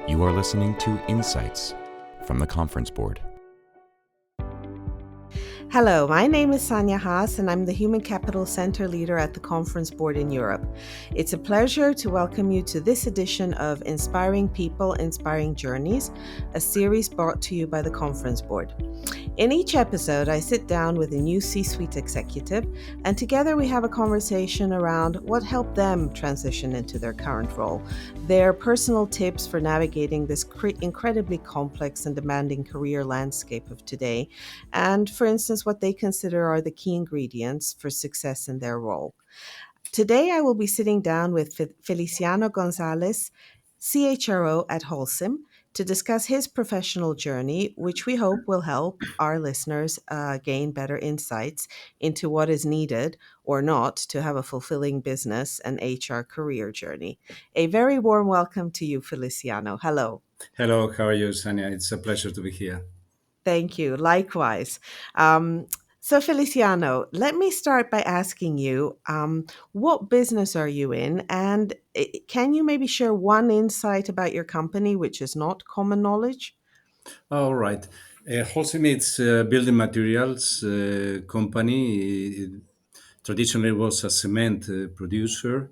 You are listening to Insights from the Conference Board. Hello, my name is Sanja Haas, and I'm the Human Capital Center leader at the Conference Board in Europe. It's a pleasure to welcome you to this edition of Inspiring People, Inspiring Journeys, a series brought to you by the Conference Board. In each episode, I sit down with a new C-suite executive, and together we have a conversation around what helped them transition into their current role, their personal tips for navigating this incredibly complex and demanding career landscape of today, and, for instance, what they consider are the key ingredients for success in their role. Today, I will be sitting down with Feliciano Gonzalez, CHRO at Holcim, to discuss his professional journey, which we hope will help our listeners gain better insights into what is needed or not to have a fulfilling business and HR career journey. A very warm welcome to you, Feliciano. Hello. Hello, how are you, Sanya? It's a pleasure to be here. Thank you. Likewise. So, Feliciano, let me start by asking you, what business are you in? And can you maybe share one insight about your company, which is not common knowledge? All right. Holcim, it's a building materials company. It traditionally was a cement producer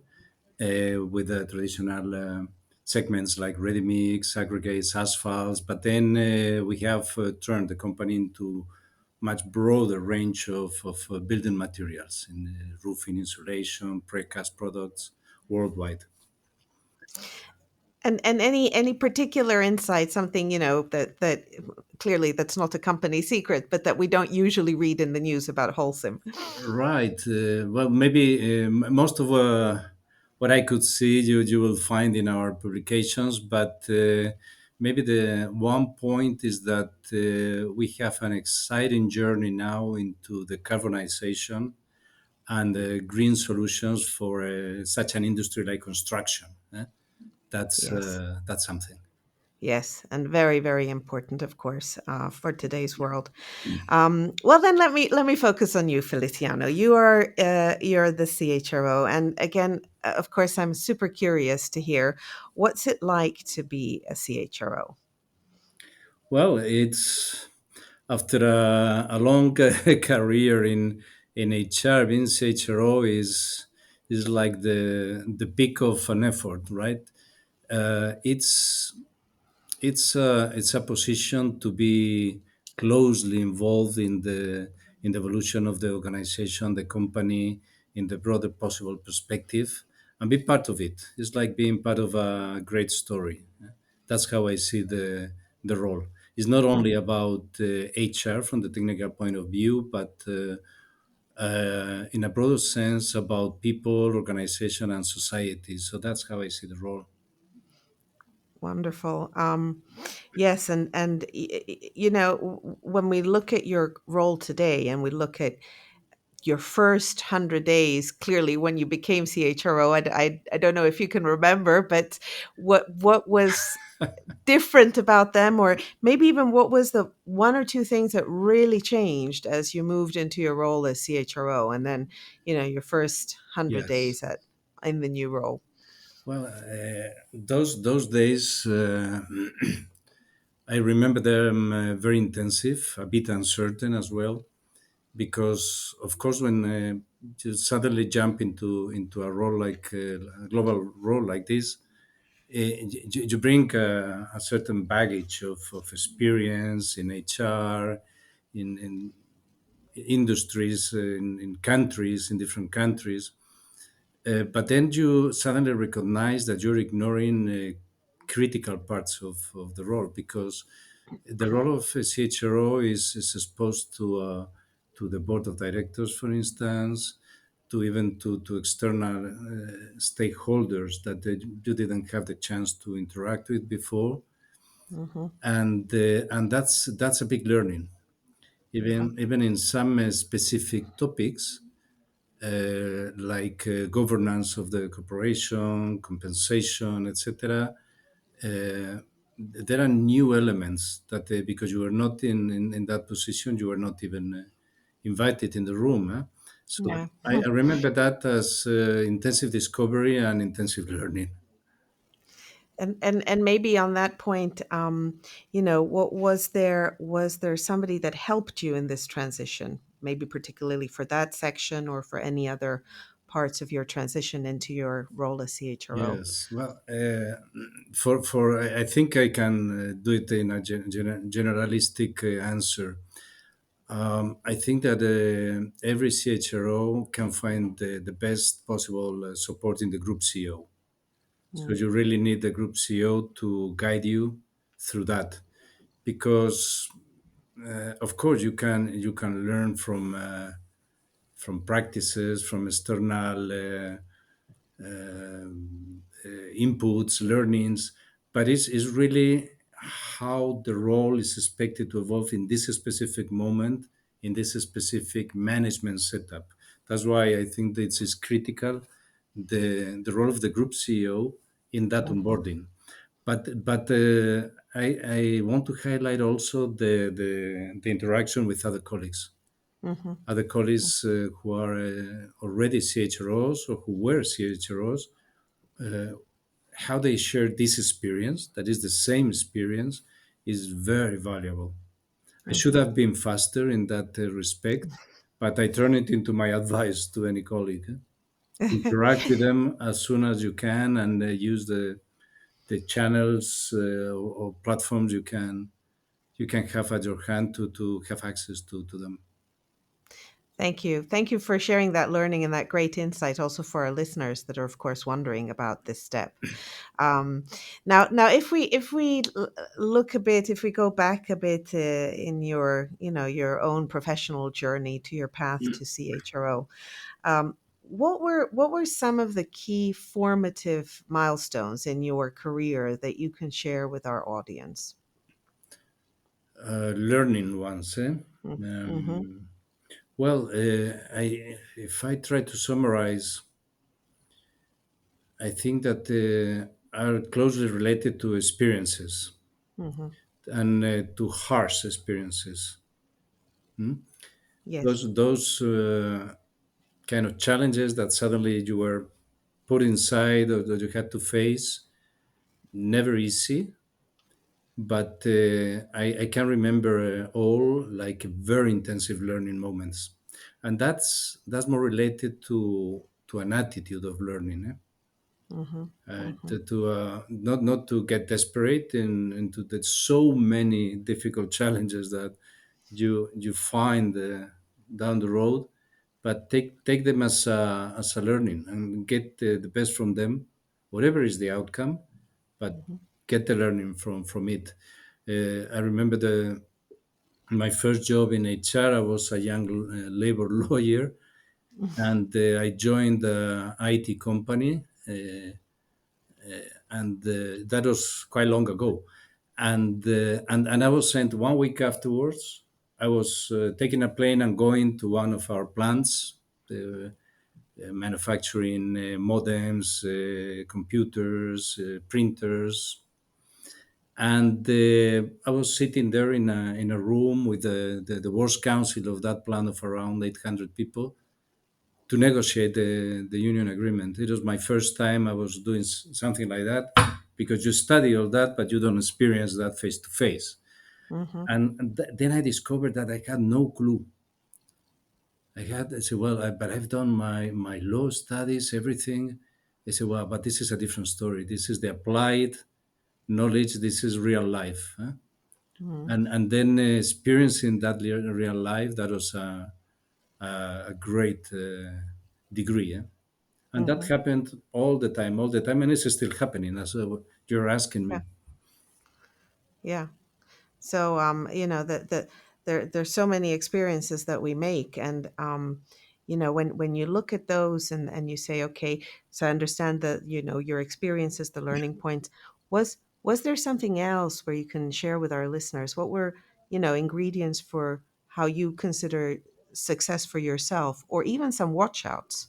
with traditional segments like ready mix, aggregates, asphalts. But then we have turned the company into much broader range of building materials in roofing, insulation, precast products worldwide. And any particular insight, something that clearly that's not a company secret, but that we don't usually read in the news about Holcim. Right. Well, maybe most of what I could see, you will find in our publications, but maybe the one point is that we have an exciting journey now into the carbonization and green solutions for such an industry like construction. Yes. That's something. Yes, and very, very important, of course, for today's world. Well, then let me focus on you, Feliciano. You're the CHRO, and again, of course, I'm super curious to hear what's it like to be a CHRO. Well, it's after a long career in HR, being CHRO is like the peak of an effort, right? It's it's a position to be closely involved in the evolution of the organization, the company, in the broader possible perspective, and be part of it. It's like being part of a great story. That's how I see the role. It's not only Mhm. about HR from the technical point of view, but in a broader sense about people, organization, and society. So that's how I see the role. Wonderful. Yes, when we look at your role today, and we look at your first 100 days, clearly when you became CHRO, I don't know if you can remember, but what was different about them, or maybe even what was the one or two things that really changed as you moved into your role as CHRO, and then your first 100 Yes. days in the new role. Well, those days, I remember them very intensive, a bit uncertain as well, because of course when you suddenly jump into a role like a global role like this, you bring a certain baggage of experience in HR, in industries, in countries, in different countries. But then you suddenly recognize that you're ignoring critical parts of the role because the role of a CHRO is exposed to the board of directors, for instance, to even to external stakeholders that you didn't have the chance to interact with before, Hmm. and that's a big learning. Okay. Even in some specific topics, like governance of the corporation, compensation, etc. Uh, there are new elements that because you were not in that position, you were not even invited in the room. So Yeah. I remember that as intensive discovery and intensive learning. And maybe on that point, what was there somebody that helped you in this transition, maybe particularly for that section or for any other parts of your transition into your role as CHRO? Yes. Well, for I think I can do it in a generalistic answer. I think that every CHRO can find the best possible support in the group CEO. So Mm, you really need the group CEO to guide you through that, because of course you can learn from practices, from external inputs, learnings, but it's really how the role is expected to evolve in this specific moment, in this specific management setup. That's why I think that it's critical, the role of the group CEO in that mhm, onboarding. But I want to highlight also the interaction with other colleagues, mhm, who are already CHROs or who were CHROs, how they share this experience, that is the same experience, is very valuable. I should mhm. have been faster in that respect, but I turn it into my advice to any colleague. Interact with them as soon as you can, and use the channels or platforms you can have at your hand to have access to them. Thank you. Thank you for sharing that learning and that great insight also for our listeners that are of course wondering about this step. Um, now, if we look a bit, if we go back a bit in your, your own professional journey to your path to CHRO, what were some of the key formative milestones in your career that you can share with our audience? Learning ones, eh? Mm-hmm, Well, if I try to summarize, I think that are closely related to experiences, mm-hmm. and to harsh experiences. Hmm? Yes. Those kind of challenges that suddenly you were put inside, or that you had to face, never easy. But I can remember all like very intensive learning moments, and that's more related to an attitude of learning. Mm-hmm, mm-hmm, Not to get desperate into the so many difficult challenges that you find down the road, but take them as a learning, and get the best from them, whatever is the outcome, but mm-hmm. get the learning from it. I remember my first job in HR. I was a young labor lawyer, and I joined the IT company. And that was quite long ago. And I was sent 1 week afterwards. I was taking a plane and going to one of our plants, manufacturing modems, computers, printers, and I was sitting there in a room with the works council of that plant of around 800 people to negotiate the union agreement. It was my first time I was doing something like that, because you study all that, but you don't experience that face to face. Mm-hmm. And then I discovered that I had no clue. I said, well, but I've done my law studies, everything. I said, well, but this is a different story. This is the applied knowledge. This is real life. Huh? Mm-hmm. And then experiencing that real life, that was a great degree. Eh? And that Mm-hmm. happened all the time, and it's still happening. As you're asking Yeah. me. Yeah. So, there's so many experiences that we make, and when you look at those and you say, okay, so I understand that your experiences, the learning points. Was there something else where you can share with our listeners? What were ingredients for how you consider success for yourself, or even some watchouts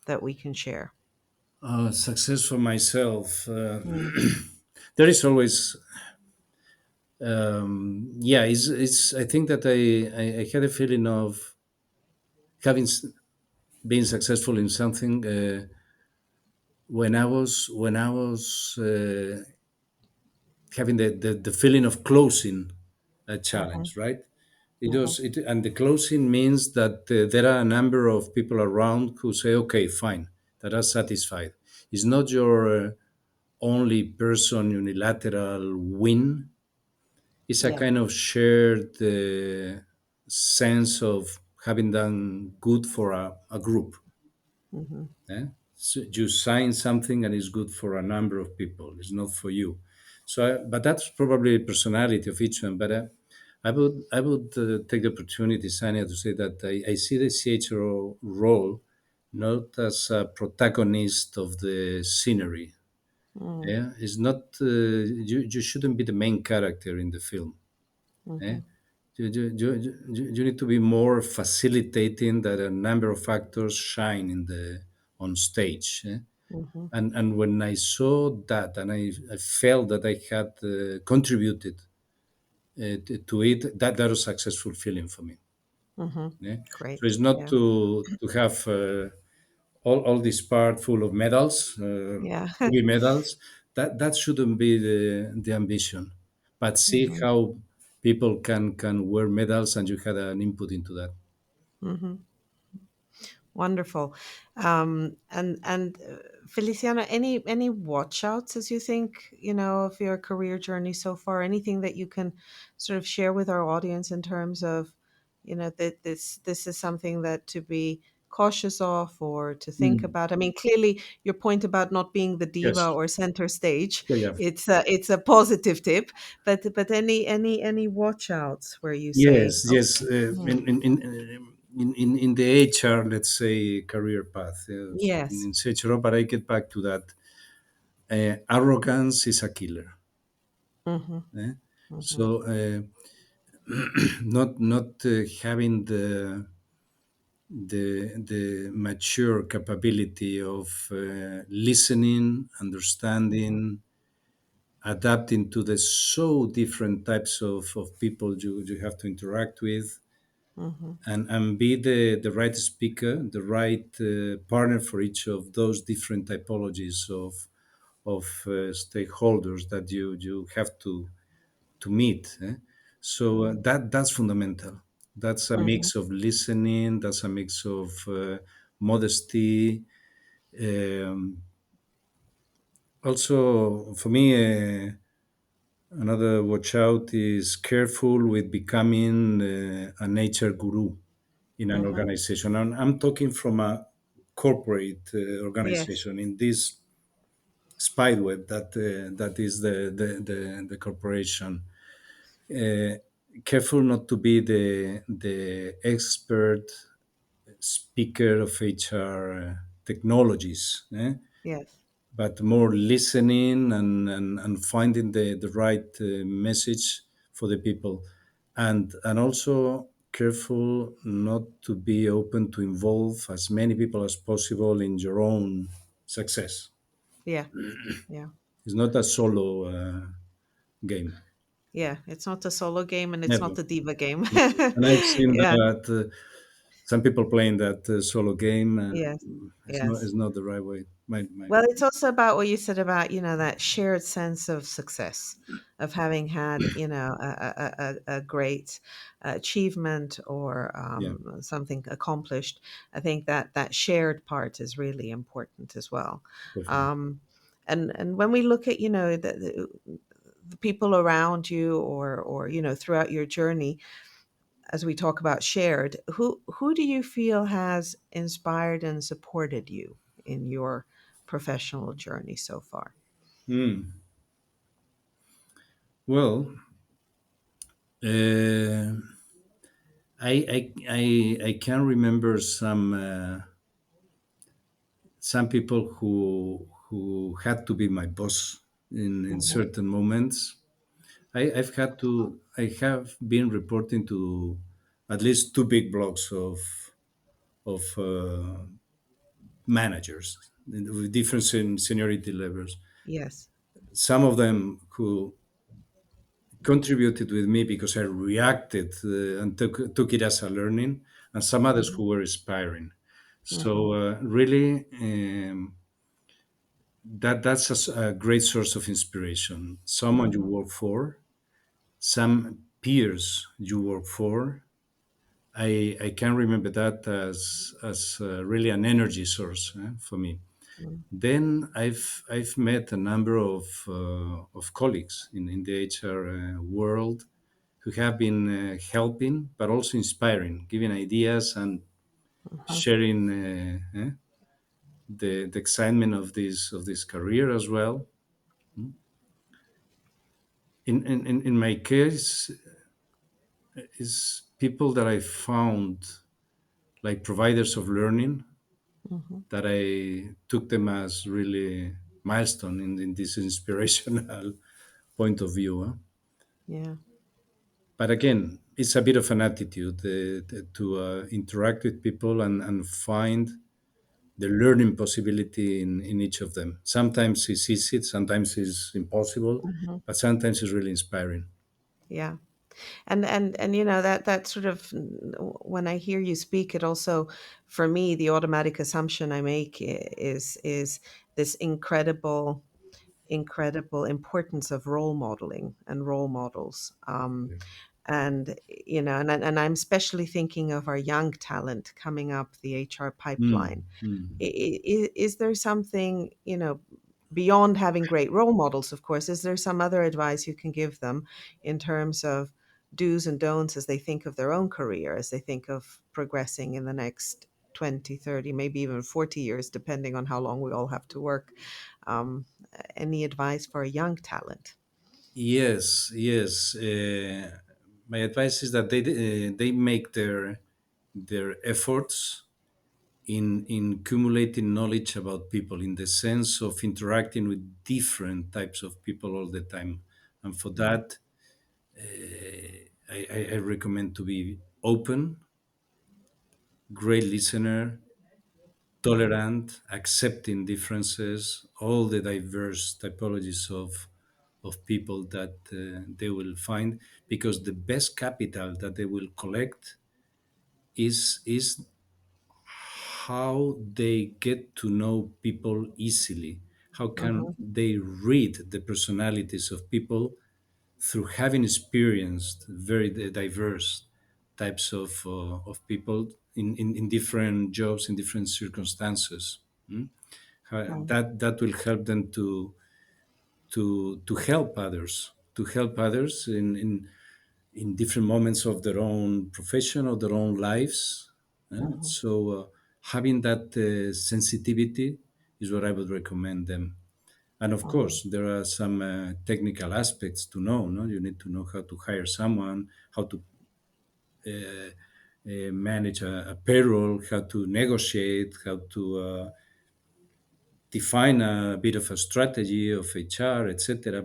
that we can share? Success for myself. Mm, There is always, yeah. It's. I think that I had a feeling of having been successful in something when I was having the feeling of closing a Mm-hmm. challenge, right? Mm-hmm. And the closing means that there are a number of people around who say, okay, fine, that are satisfied. It's not your only person unilateral win. It's a Yeah. kind of shared sense of having done good for a group. Mm-hmm. Eh? So you sign something and it's good for a number of people. It's not for you. But that's probably the personality of each one. But I would take the opportunity, Sanya, to say that I see the CHRO role not as a protagonist of the scenery. Yeah, it's not. You shouldn't be the main character in the film. Eh? Mm-hmm. You need to be more facilitating that a number of actors shine on stage. Eh? Mm-hmm. And when I saw that and I felt that I had contributed to it, that was a successful feeling for me. Mm-hmm. Yeah? So Great. it's not Yeah. to have all this part full of medals, Yeah. heavy medals. That shouldn't be the ambition. But see Mm-hmm. how people can wear medals, and you had an input into that. Mm-hmm. Wonderful. And Feliciano, any watch outs as you think, of your career journey so far? Anything that you can sort of share with our audience in terms of, that this is something that to be cautious of or to think Mm. about? I mean, clearly your point about not being the diva Yes. or center stage, Yeah. Yeah. it's a positive tip. But any watch outs where you say, Yes. oh, Yes. hmm, In the HR, let's say, career path, yes, yes, in CHRO, but I get back to that. Arrogance is a killer. mm-hmm, Eh? mm-hmm, So not having the mature capability of listening, mm-hmm, understanding, adapting to the so different types of people you have to interact with, mm-hmm. and be the right speaker, the right partner for each of those different typologies of stakeholders that you have to meet. Eh? So that's fundamental. That's a Mhm, mix of listening. That's a mix of modesty. Um, Also, for me, another watch out is careful with becoming an HR guru in an mhm. organization. And I'm talking from a corporate Yes, organization in this spiderweb that is the corporation. Uh, Careful not to be the expert speaker of HR technologies. yes. But more listening and finding the right message for the people, and also careful not to be open to involve as many people as possible in your own success. Yeah, yeah, It's not a solo game. yeah. It's not a solo game and it's Never. not a diva game. And I've seen Yeah, that some people playing that solo game. yes, It's not, yes. it's not the right way. My Well, it's also about what you said about, that shared sense of success, of having had, a great achievement or Yeah, something accomplished. I think that shared part is really important as well. definitely. Um, and when we look at, the people around you or throughout your journey, as we talk about shared, who do you feel has inspired and supported you in your professional journey so far? Hmm. Well, uh, I can remember some people who had to be my boss in Hmm. certain moments. I have been reporting to at least two big blocks of managers with different seniority levels. Yes. Some of them who contributed with me because I reacted and took it as a learning, and some others Hmm. who were inspiring. Hmm. So really, that's a great source of inspiration. Someone you Mm-hmm. work for, some peers you work for. I can remember that as really an energy source for me. Then I've met a number of colleagues in the HR world who have been helping, but also inspiring, giving ideas and Mm-hmm. sharing the excitement of this career as well. In my case, is people that I found like providers of learning Mm-hmm. that I took them as really milestone in this inspirational point of view. Yeah. But again, it's a bit of an attitude to interact with people and find the learning possibility in each of them. Sometimes it's easy, sometimes it's impossible, Mm-hmm. but sometimes it's really inspiring. Yeah. And that sort of, when I hear you speak, it also, for me, the automatic assumption I make is this incredible importance of role modeling and role models. And and I'm especially thinking of our young talent coming up the HR pipeline. Mm, mm. Is there something, beyond having great role models, of course, is there some other advice you can give them in terms of do's and don'ts as they think of their own career, as they think of progressing in the next 20, 30, maybe even 40 years, depending on how long we all have to work? Um, any advice for a young talent? Yes, yes. My advice is that they make their efforts in accumulating knowledge about people in the sense of interacting with different types of people all the time. And for Mhm, that, I recommend to be open, great listener, mhm, tolerant, accepting differences, all the diverse typologies of people that they will find, because the best capital that they will collect is how they get to know people easily. How can mhm, they read the personalities of people through having experienced very diverse types of people in different jobs, in different circumstances. Mm? right, That will help them to to help others in different moments of their own profession or their own lives. mhm, So having that sensitivity is what I would recommend them. And of mhm, course, there are some technical aspects to know. No, you need to know how to hire someone, how to manage a payroll, how to negotiate, how to define a bit of a strategy of HR, etc.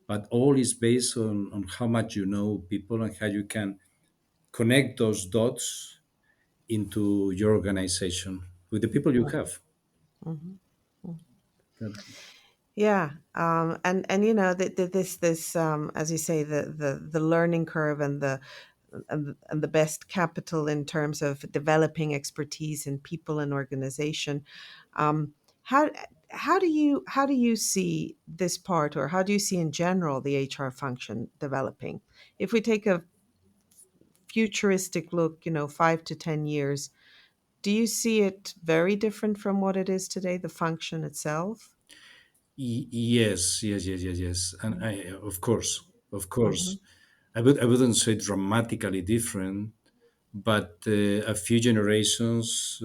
But all is based on how much you know people and how you can connect those dots into your organization with the people you have. mhm, mhm. That, Yeah, and this, as you say, the learning curve and the best capital in terms of developing expertise in people and organization. Um, how how do you see this part, or how do you see in general the HR function developing? If we take a futuristic look, 5 to 10 years, do you see it very different from what it is today, the function itself? yes, yes, yes, yes, yes, and of Mm-hmm. course, I wouldn't say dramatically different, but a few generations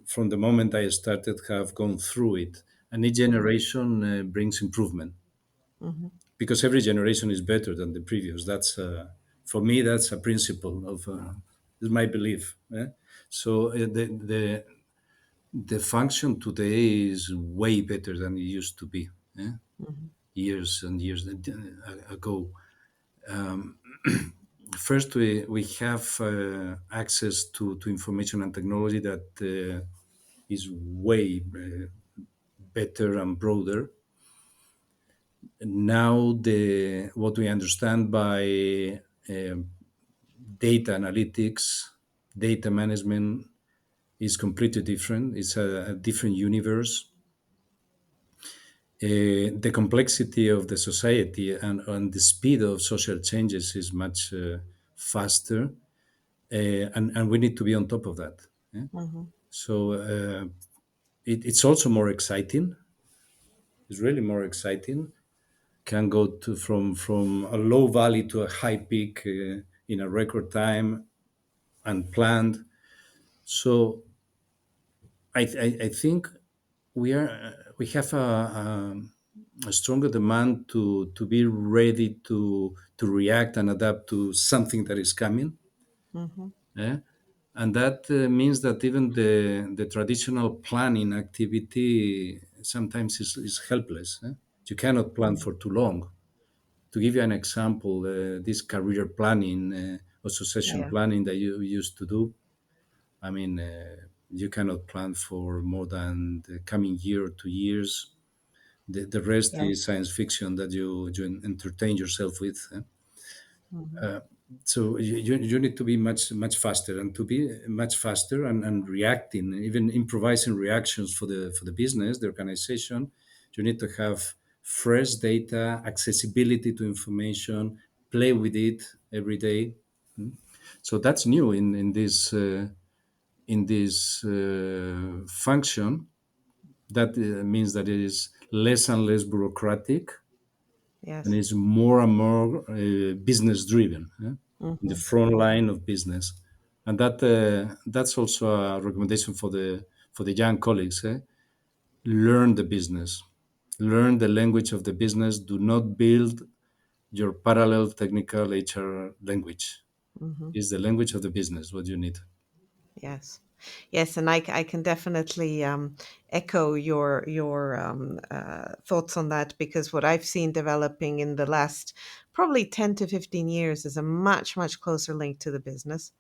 from the moment I started have gone through it, and each generation brings improvement Mm-hmm. because every generation is better than the previous. That's for me. That's a principle of is my belief. So the function today is way better than it used to be Mm-hmm. years and years ago. First, we have access to information and technology that is way better and broader. Now, the what we understand by um, data analytics, data management is completely different. It's a different universe. The complexity of the society and the speed of social changes is much faster, and we need to be on top of that. Yeah? Hmm. So it's also more exciting. It's really more exciting. Can go to from a low valley to a high peak in a record time and planned. So I think we have a stronger demand to be ready to react and adapt to something that is coming. Hmm. eh? And that means that even the traditional planning activity sometimes is helpless. You cannot plan Hmm. for too long. To give you an example, this career planning or succession Yeah. planning that you used to do, I mean, you cannot plan for more than the coming year or 2 years. The rest Yes. is science fiction that you entertain yourself with. Hmm. So you need to be much faster, and to be much faster and reacting, even improvising reactions for the business, the organization. You need to have fresh data, accessibility to information, play with it every day. So that's new in this function. That means that it is less and less bureaucratic, and Yes. it's more and more business driven, in the Hmm. front line of business. And that's also a recommendation for the young colleagues. Learn the business, learn the language of the business. Do not build your parallel technical HR language. Hmm. It's the language of the business what you need. Yes. Yes, and I can definitely echo your thoughts on that, because what I've seen developing in the last probably 10 to 15 years is a much closer link to the business,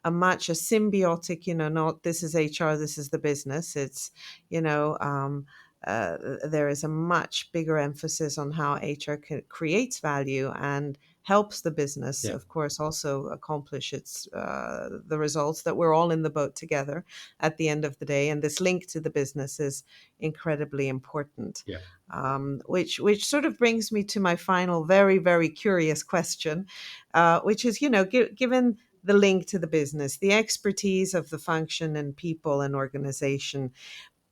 a symbiotic, not this is HR, this is the business. It's, you know, there is a much bigger emphasis on how HR creates value and helps the business, Yeah, of course, also accomplish the results, that we're all in the boat together at the end of the day. And this link to the business is incredibly important. yeah, Which sort of brings me to my final, very curious question, which is, given the link to the business, the expertise of the function and people and organization,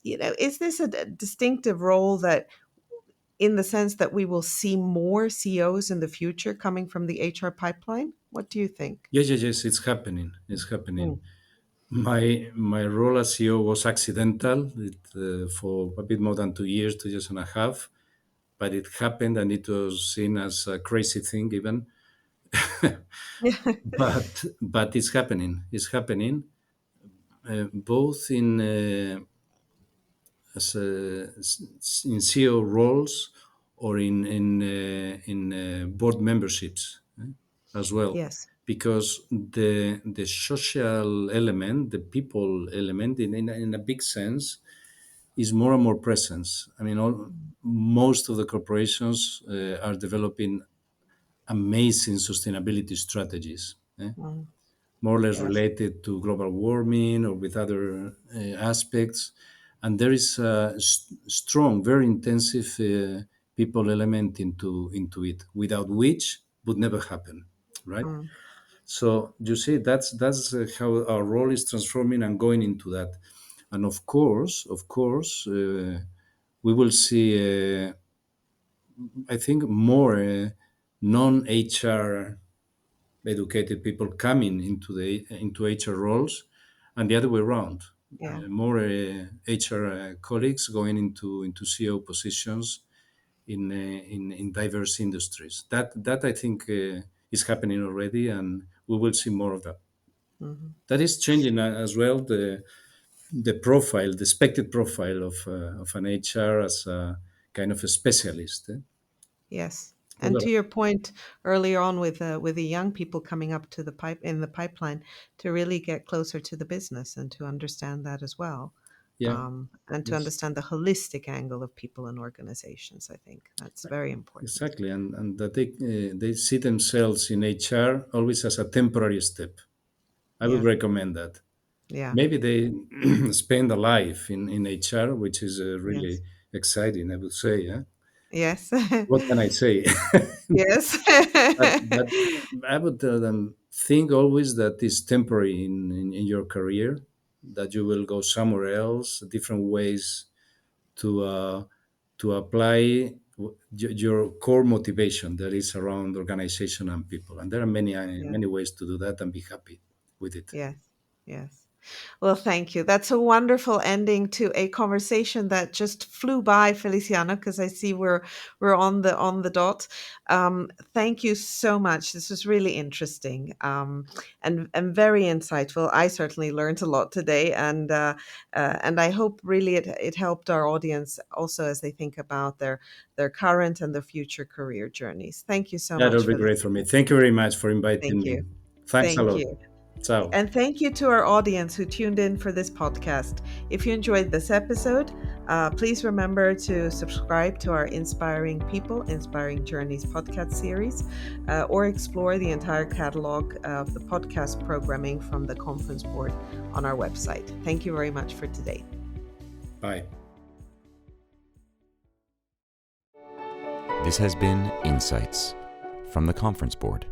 is this a distinctive role that, in the sense that we will see more CEOs in the future coming from the HR pipeline? What do you think? yes. It's happening. It's happening. Mm. My role as CEO was accidental for a bit more than 2 years, 2 years and a half, but it happened and it was seen as a crazy thing even. But it's happening. It's happening both in CEO roles or in board memberships as well, Yes. because the social element, the people element, in a big sense, is more and more present. I mean, most of the corporations are developing amazing sustainability strategies, Mm. more or less Yes. related to global warming or with other aspects. And there is a strong, very intensive people element into it, without which would never happen, right? Mm. So you see, that's how our role is transforming and going into that. And of course, we will see. I think more non-HR educated people coming into HR roles, and the other way around. Yeah. More HR colleagues going into CEO positions in diverse industries. That I think is happening already, and we will see more of that. Hmm. That is changing as well the profile, the expected profile of an HR as a kind of a specialist. Yes. And Well, to your point earlier on, with the young people coming up to the pipeline, to really get closer to the business and to understand that as well, yeah, and to yes, understand the holistic angle of people and organizations. I think that's very important. exactly, and that they see themselves in HR always as a temporary step. I would Yeah. recommend that. Yeah. Maybe they spend a life in HR, which is really Yes. exciting, I would say. Yeah, Yes. What can I say? Yes. But I would tell them, think always that it's temporary in your career, that you will go somewhere else, different ways to apply your core motivation that is around organization and people. And there are Yeah. many ways to do that and be happy with it. Yes. Yes. Well, thank you. That's a wonderful ending to a conversation that just flew by, Feliciano, because I see we're on the dot. Thank you so much. This was really interesting, and very insightful. I certainly learned a lot today, and I hope really it helped our audience also as they think about their current and their future career journeys. Thank you so That'll much, be great for Feliciano. me. Thank you very much for inviting Thank me. you. Thanks a Thank lot. you. Ciao. And thank you to our audience who tuned in for this podcast. If you enjoyed this episode, please remember to subscribe to our Inspiring People, Inspiring Journeys podcast series, or explore the entire catalog of the podcast programming from the conference board on our website. Thank you very much for today. Bye. This has been Insights from the Conference Board.